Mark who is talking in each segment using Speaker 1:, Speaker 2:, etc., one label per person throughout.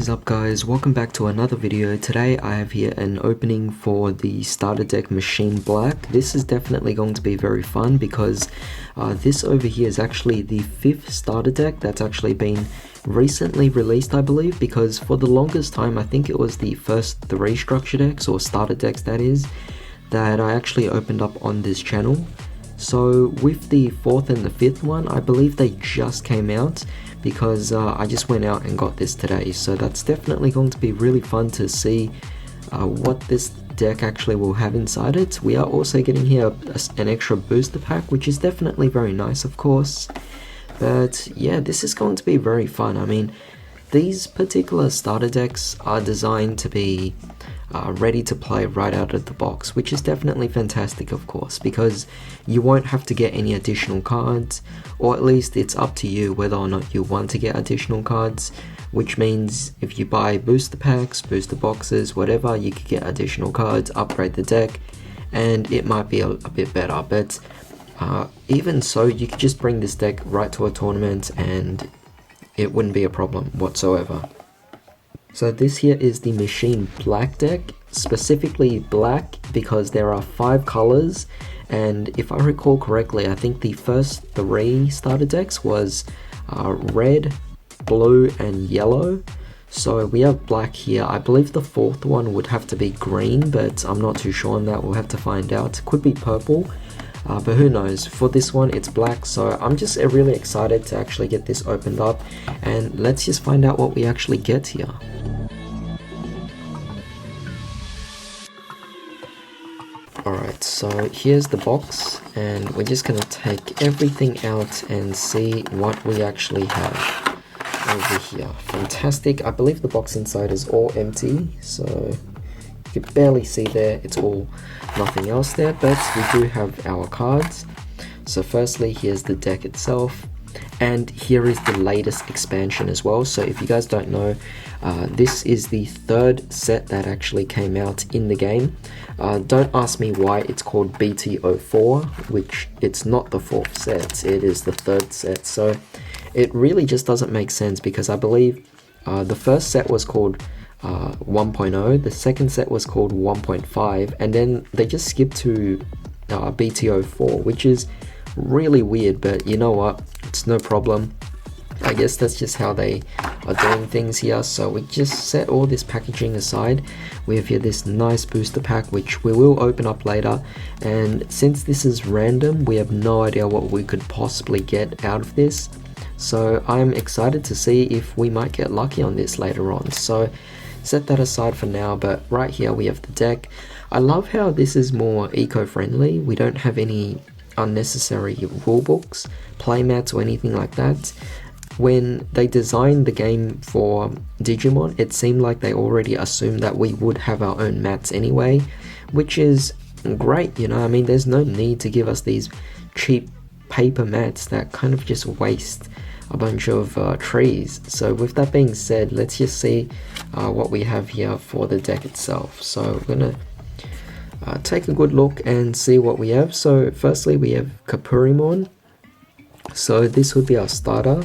Speaker 1: is up guys, welcome back to another video. Today I have here an opening for the starter deck Machine Black. This is definitely going to be very fun because this over here is actually the 5th starter deck that's actually been recently released, I believe, because for the longest time I think it was the first 3 structure decks, or starter decks that is, that I actually opened up on this channel. So with the 4th and the 5th one, I believe they just came out because I just went out and got this today. So that's definitely going to be really fun to see what this deck actually will have inside it. We are also getting here an extra booster pack, which is definitely very nice, of course. But yeah, this is going to be very fun. I mean, these particular starter decks are designed to be ready to play right out of the box, which is definitely fantastic, of course, because you won't have to get any additional cards, or at least it's up to you whether or not you want to get additional cards, which means if you buy booster packs, booster boxes, whatever, you could get additional cards, upgrade the deck, and it might be a bit better. But even so, you could just bring this deck right to a tournament and it wouldn't be a problem whatsoever. So this here is the Machine Black deck, specifically black because there are 5 colors, and if I recall correctly, I think the first 3 starter decks was red, blue and yellow. So we have black here. I believe the 4th one would have to be green, but I'm not too sure on that. We'll have to find out. It could be purple, but who knows. For this one it's black, so I'm just really excited to actually get this opened up, and let's just find out what we actually get here. Alright, so here's the box, and we're just going to take everything out and see what we actually have over here. Fantastic. I believe the box inside is all empty, so you can barely see there. It's all nothing else there, but we do have our cards. So firstly, here's the deck itself, and here is the latest expansion as well. So if you guys don't know, this is the 3rd set that actually came out in the game. Don't ask me why it's called BT04, which it's not the 4th set, it is the 3rd set. So it really just doesn't make sense, because I believe the first set was called 1.0, the second set was called 1.5, and then they just skipped to BT04, which is really weird, but you know what, it's no problem. I guess that's just how they are doing things here. So we just set all this packaging aside. We have here this nice booster pack, which we will open up later, and since this is random, we have no idea what we could possibly get out of this. So I'm excited to see if we might get lucky on this later on. So set that aside for now, but right here we have the deck. I love how this is more eco-friendly. We don't have any unnecessary rulebooks, playmats or anything like that. When they designed the game for Digimon, it seemed like they already assumed that we would have our own mats anyway, which is great, you know. I mean, there's no need to give us these cheap paper mats that kind of just waste a bunch of trees. So with that being said, let's just see what we have here for the deck itself. So we're gonna take a good look and see what we have. So firstly we have Kapurimon, so this would be our starter,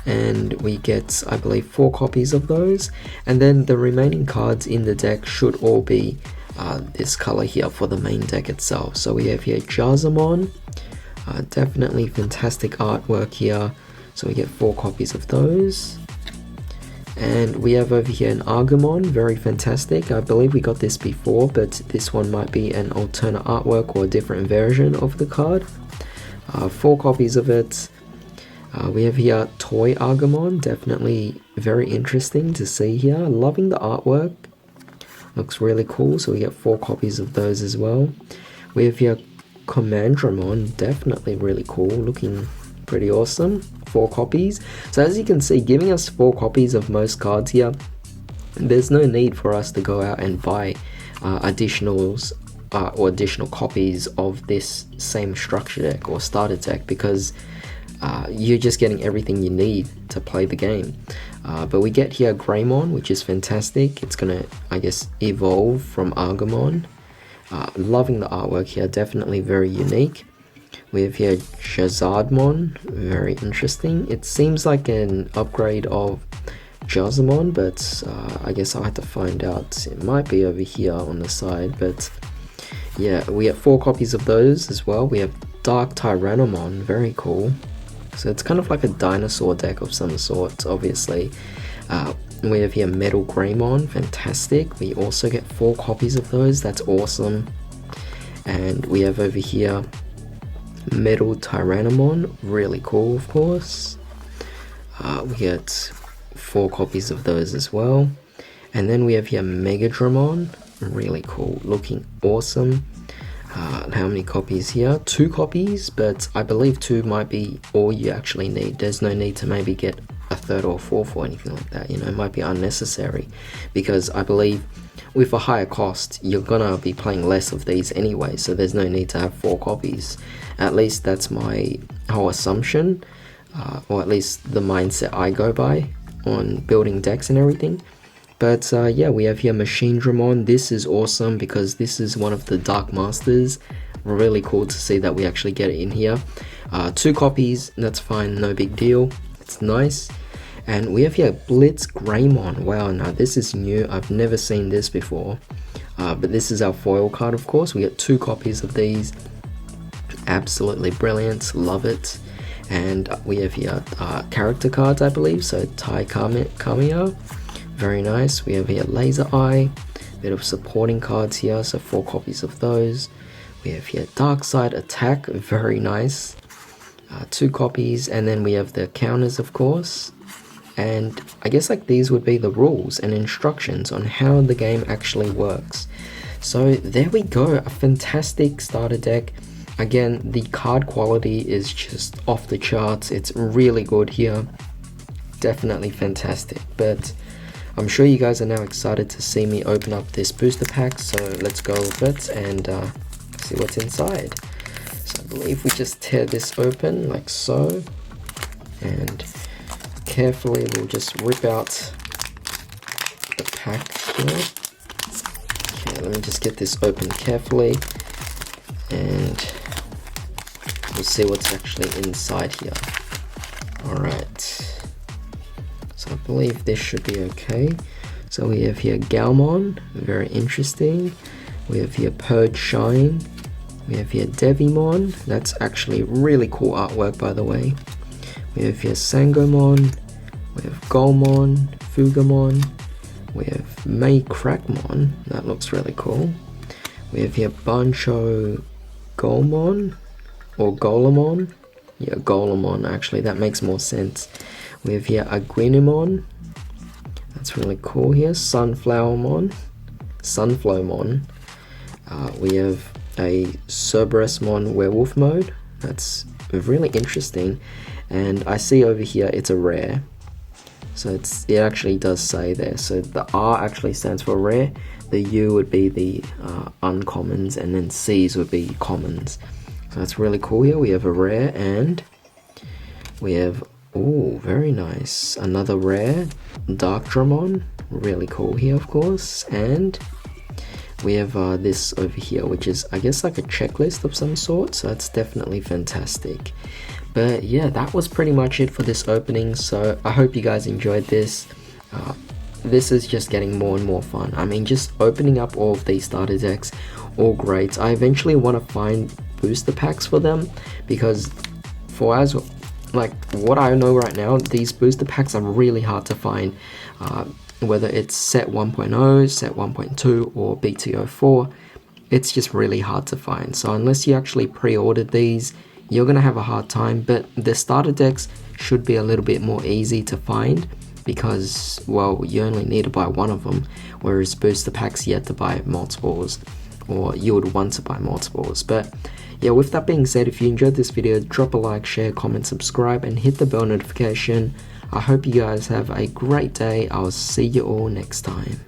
Speaker 1: and we get, I believe, 4 copies of those, and then the remaining cards in the deck should all be this color here for the main deck itself. So we have here Jarzamon, definitely fantastic artwork here, so we get 4 copies of those. And we have over here an Agumon, very fantastic. I believe we got this before, but this one might be an alternate artwork or a different version of the card. 4 copies of it. We have here Toy Agumon, definitely very interesting to see here. Loving the artwork, looks really cool, so we get 4 copies of those as well. We have here Commandramon, definitely really cool, looking pretty awesome. 4 copies. So as you can see, giving us 4 copies of most cards here, there's no need for us to go out and buy additionals or additional copies of this same structure deck or starter deck, because you're just getting everything you need to play the game. But we get here Greymon, which is fantastic. It's gonna, I guess, evolve from Agumon. Loving the artwork here, definitely very unique. We have here Shazardmon, very interesting. It seems like an upgrade of Jazamon, but I guess I'll have to find out. It might be over here on the side, but yeah, we have 4 copies of those as well. We have Dark Tyrannomon, very cool. So it's kind of like a dinosaur deck of some sort, obviously. We have here Metal Greymon, fantastic. We also get 4 copies of those, that's awesome. And we have over here Metal Tyrannomon, really cool, of course. We get 4 copies of those as well. And then we have here Megadramon, really cool, looking awesome. How many copies here? 2 copies, but I believe 2 might be all you actually need. There's no need to maybe get a 3rd or 4th or anything like that, you know, it might be unnecessary, because I believe with a higher cost you're gonna be playing less of these anyway, so there's no need to have 4 copies. At least that's my whole assumption, or at least the mindset I go by on building decks and everything. But yeah, we have here Machine Dramon. This is awesome because this is one of the Dark Masters. Really cool to see that we actually get it in here. 2 copies, that's fine, no big deal. It's nice. And we have here Blitz Greymon. Wow, now this is new. I've never seen this before. But this is our foil card, of course. We get 2 copies of these. Absolutely brilliant, love it. And we have here character cards, I believe. So Tai Kamiya, very nice. We have here Laser Eye, bit of supporting cards here, so 4 copies of those. We have here Dark Side Attack, very nice. 2 copies, and then we have the counters, of course. And I guess like these would be the rules and instructions on how the game actually works. So there we go, a fantastic starter deck. Again, the card quality is just off the charts. It's really good here, definitely fantastic. But I'm sure you guys are now excited to see me open up this booster pack, so let's go with it and see what's inside. So I believe we just tear this open like so, and carefully we'll just rip out the pack here. Okay, let me just get this open carefully and we'll see what's actually inside here. Alright, so I believe this should be okay. So we have here Galmon, very interesting. We have here Purge Shine. We have here Devimon, that's actually really cool artwork by the way. We have here Sangomon, we have Golmon, Fugamon, we have May Crackmon, that looks really cool. We have here Bancho Golmon, or Golemon, yeah Golemon actually, that makes more sense. We have here Aguinimon, that's really cool here, Sunflowermon, we have a Cerberusmon Werewolf mode, that's really interesting. And I see over here it's a rare, so it actually does say there, so the R actually stands for rare, the U would be the uncommons, and then C's would be commons. So that's really cool here. We have a rare, and we have, oh very nice, another rare, Dark Dramon, really cool here of course. And we have this over here, which is I guess like a checklist of some sort, so that's definitely fantastic. But yeah, that was pretty much it for this opening, so I hope you guys enjoyed this. This is just getting more and more fun. I mean, just opening up all of these starter decks, all great. I eventually want to find booster packs for them, because for as like what I know right now, these booster packs are really hard to find. Whether it's set 1.0, set 1.2 or BT04, it's just really hard to find. So unless you actually pre-ordered these, you're gonna have a hard time. But the starter decks should be a little bit more easy to find, because well, you only need to buy one of them, whereas booster packs you have to buy multiples, or you would want to buy multiples. But yeah, with that being said, if you enjoyed this video, drop a like, share, comment, subscribe, and hit the bell notification. I hope you guys have a great day. I'll see you all next time.